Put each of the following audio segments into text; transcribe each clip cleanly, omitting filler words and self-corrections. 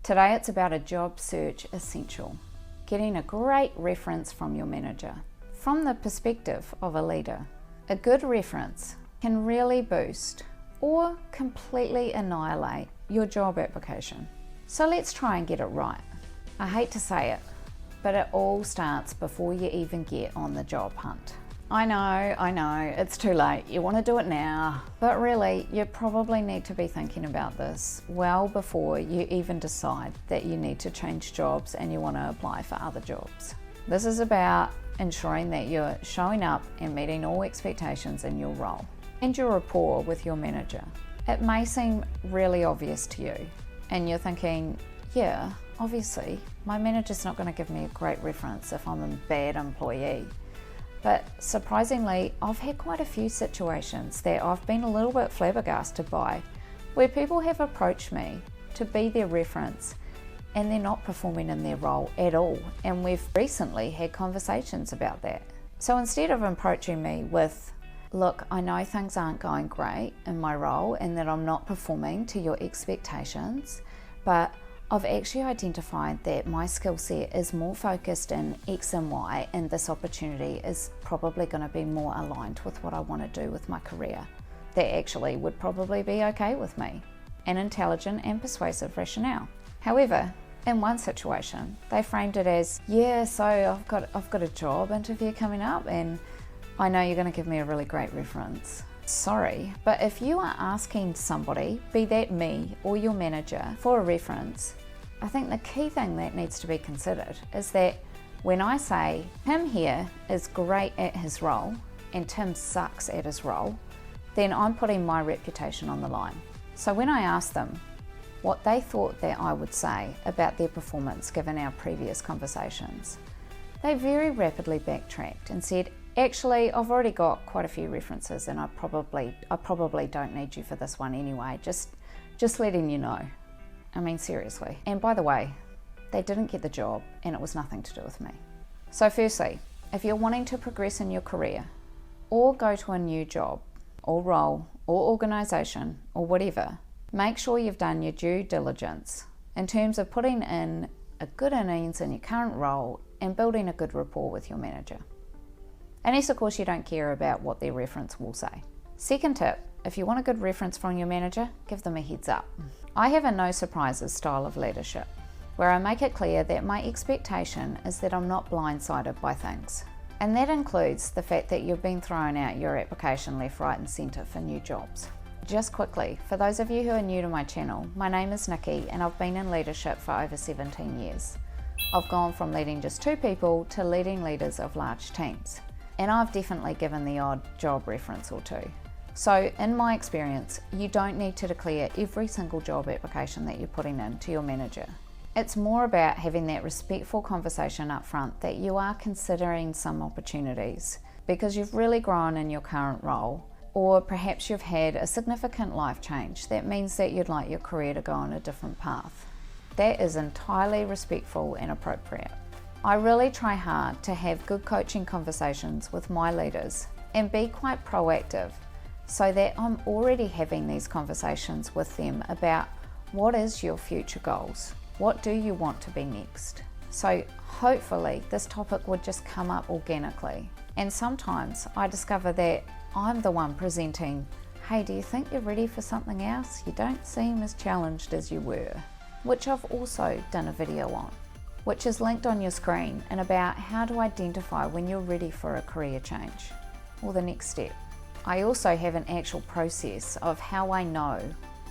Today it's about a job search essential, getting a great reference from your manager. From the perspective of a leader, a good reference can really boost or completely annihilate your job application. So let's try and get it right. I hate to say it, but it all starts before you even get on the job hunt. I know, it's too late. You want to do it now. But really, you probably need to be thinking about this well before you even decide that you need to change jobs and you want to apply for other jobs. This is about ensuring that you're showing up and meeting all expectations in your role and your rapport with your manager. It may seem really obvious to you, and you're thinking, yeah, obviously, my manager's not going to give me a great reference if I'm a bad employee. But surprisingly, I've had quite a few situations that I've been a little bit flabbergasted by, where people have approached me to be their reference and they're not performing in their role at all. And we've recently had conversations about that. So instead of approaching me with, look, I know things aren't going great in my role and that I'm not performing to your expectations, but I've actually identified that my skill set is more focused in X and Y, and this opportunity is probably going to be more aligned with what I want to do with my career. That actually would probably be okay with me. An intelligent and persuasive rationale. However, in one situation, they framed it as, yeah, so I've got a job interview coming up and I know you're going to give me a really great reference. Sorry, but if you are asking somebody, be that me or your manager, for a reference, I think the key thing that needs to be considered is that when I say Tim here is great at his role and Tim sucks at his role, then I'm putting my reputation on the line. So when I asked them what they thought that I would say about their performance given our previous conversations, they very rapidly backtracked and said, actually, I've already got quite a few references and I probably don't need you for this one anyway, just letting you know. I mean, seriously. And by the way, they didn't get the job and it was nothing to do with me. So firstly, if you're wanting to progress in your career or go to a new job or role or organisation or whatever, make sure you've done your due diligence in terms of putting in a good innings in your current role and building a good rapport with your manager. Unless, of course, you don't care about what their reference will say. Second tip, if you want a good reference from your manager, give them a heads up. I have a no surprises style of leadership, where I make it clear that my expectation is that I'm not blindsided by things. And that includes the fact that you've been throwing out your application left, right and centre for new jobs. Just quickly, for those of you who are new to my channel, my name is Nikki and I've been in leadership for over 17 years. I've gone from leading just 2 people to leading leaders of large teams. And I've definitely given the odd job reference or 2. So in my experience, you don't need to declare every single job application that you're putting in to your manager. It's more about having that respectful conversation up front that you are considering some opportunities because you've really grown in your current role, or perhaps you've had a significant life change that means that you'd like your career to go on a different path. That is entirely respectful and appropriate. I really try hard to have good coaching conversations with my leaders and be quite proactive so that I'm already having these conversations with them about what is your future goals? What do you want to be next? So hopefully this topic would just come up organically. And sometimes I discover that I'm the one presenting, hey, do you think you're ready for something else? You don't seem as challenged as you were, which I've also done a video on, which is linked on your screen, and about how to identify when you're ready for a career change or the next step. I also have an actual process of how I know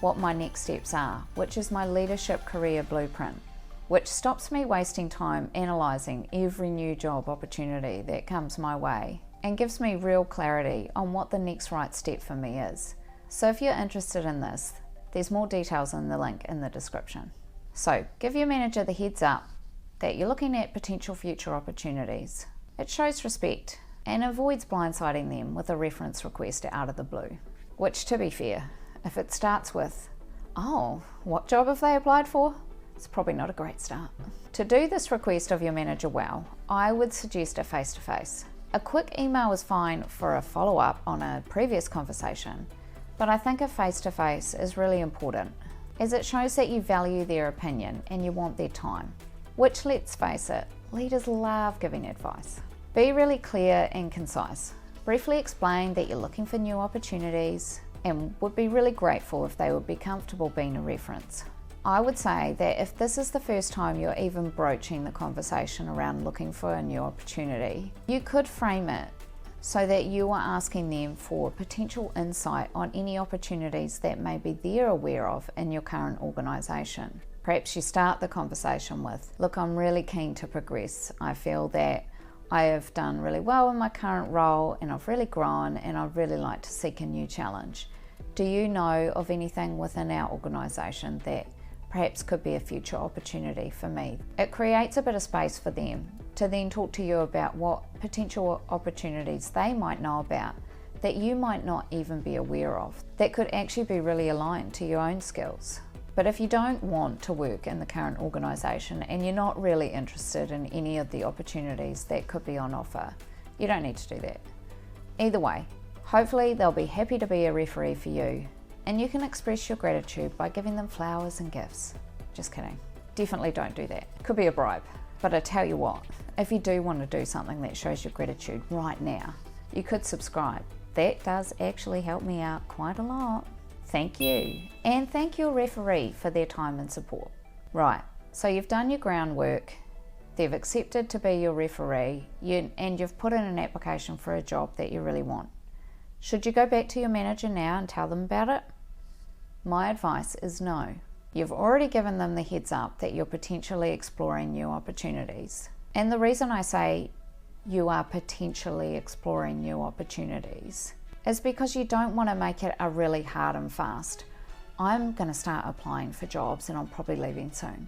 what my next steps are, which is my leadership career blueprint, which stops me wasting time analysing every new job opportunity that comes my way and gives me real clarity on what the next right step for me is. So if you're interested in this, there's more details in the link in the description. So give your manager the heads up that you're looking at potential future opportunities. It shows respect and avoids blindsiding them with a reference request out of the blue. Which, to be fair, if it starts with, oh, what job have they applied for? It's probably not a great start. To do this request of your manager well, I would suggest a face-to-face. A quick email is fine for a follow-up on a previous conversation, but I think a face-to-face is really important. as it shows that you value their opinion and you want their time, which, let's face it, leaders love giving advice. Be really clear and concise. Briefly explain that you're looking for new opportunities and would be really grateful if they would be comfortable being a reference. I would say that if this is the first time you're even broaching the conversation around looking for a new opportunity, you could frame it so that you are asking them for potential insight on any opportunities that maybe they're aware of in your current organisation. Perhaps you start the conversation with, look, I'm really keen to progress. I feel that I have done really well in my current role and I've really grown and I'd really like to seek a new challenge. Do you know of anything within our organisation that perhaps could be a future opportunity for me? It creates a bit of space for them to then talk to you about what potential opportunities they might know about that you might not even be aware of, that could actually be really aligned to your own skills. But if you don't want to work in the current organisation and you're not really interested in any of the opportunities that could be on offer, you don't need to do that. Either way, hopefully they'll be happy to be a referee for you, and you can express your gratitude by giving them flowers and gifts. Just kidding. Definitely don't do that. Could be a bribe. But I tell you what, if you do want to do something that shows your gratitude right now, you could subscribe. That does actually help me out quite a lot. Thank you. And thank your referee for their time and support. Right, so you've done your groundwork, they've accepted to be your referee, and you've put in an application for a job that you really want. Should you go back to your manager now and tell them about it? My advice is no. You've already given them the heads up that you're potentially exploring new opportunities. And the reason I say you are potentially exploring new opportunities is because you don't want to make it a really hard and fast, I'm going to start applying for jobs and I'm probably leaving soon.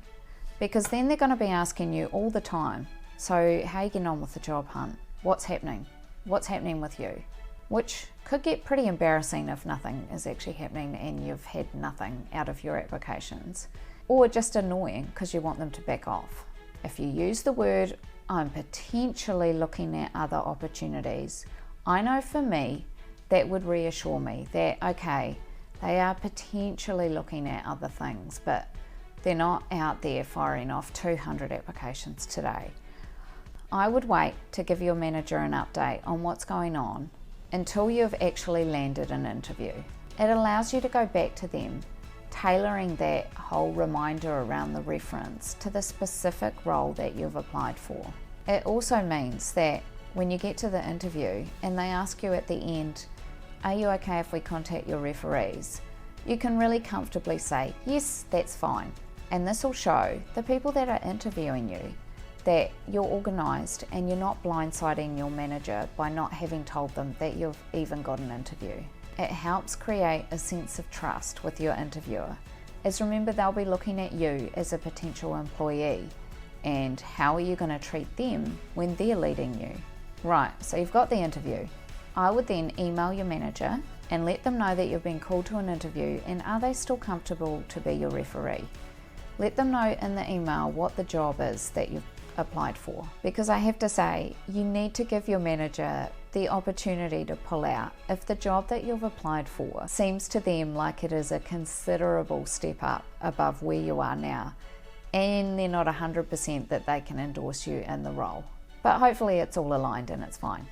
Because then they're going to be asking you all the time, so how are you getting on with the job hunt? What's happening? What's happening with you? Which could get pretty embarrassing if nothing is actually happening and you've had nothing out of your applications. Or just annoying because you want them to back off. If you use the word, I'm potentially looking at other opportunities, I know for me, that would reassure me that, okay, they are potentially looking at other things, but they're not out there firing off 200 applications today. I would wait to give your manager an update on what's going on until you've actually landed an interview. It allows you to go back to them, tailoring that whole reminder around the reference to the specific role that you've applied for. It also means that when you get to the interview and they ask you at the end, are you okay if we contact your referees? You can really comfortably say, yes, that's fine. And this will show the people that are interviewing you that you're organised and you're not blindsiding your manager by not having told them that you've even got an interview. It helps create a sense of trust with your interviewer, as remember they'll be looking at you as a potential employee and how are you going to treat them when they're leading you. Right, so you've got the interview. I would then email your manager and let them know that you've been called to an interview and are they still comfortable to be your referee. Let them know in the email what the job is that you've applied for, because I have to say you need to give your manager the opportunity to pull out if the job that you've applied for seems to them like it is a considerable step up above where you are now and they're not 100% that they can endorse you in the role. But hopefully it's all aligned and it's fine.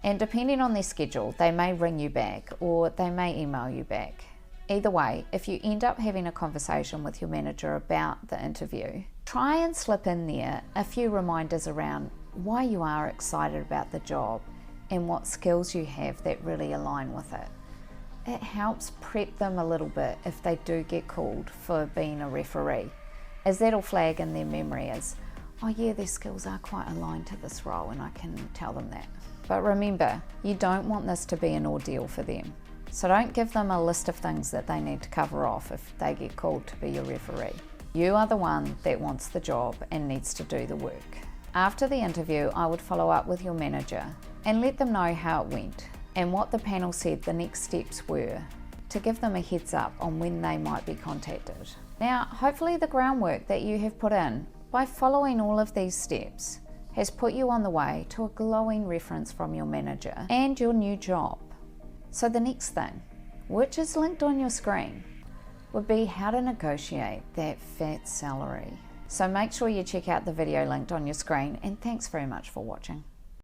And depending on their schedule, they may ring you back or they may email you back. Either way, if you end up having a conversation with your manager about the interview, try and slip in there a few reminders around why you are excited about the job and what skills you have that really align with it. It helps prep them a little bit if they do get called for being a referee, as that'll flag in their memory as, oh yeah, their skills are quite aligned to this role and I can tell them that. But remember, you don't want this to be an ordeal for them. So don't give them a list of things that they need to cover off if they get called to be your referee. You are the one that wants the job and needs to do the work. After the interview, I would follow up with your manager and let them know how it went and what the panel said the next steps were to give them a heads up on when they might be contacted. Now, hopefully the groundwork that you have put in by following all of these steps has put you on the way to a glowing reference from your manager and your new job. So the next thing, which is linked on your screen, would be how to negotiate that fat salary. So make sure you check out the video linked on your screen, and thanks very much for watching.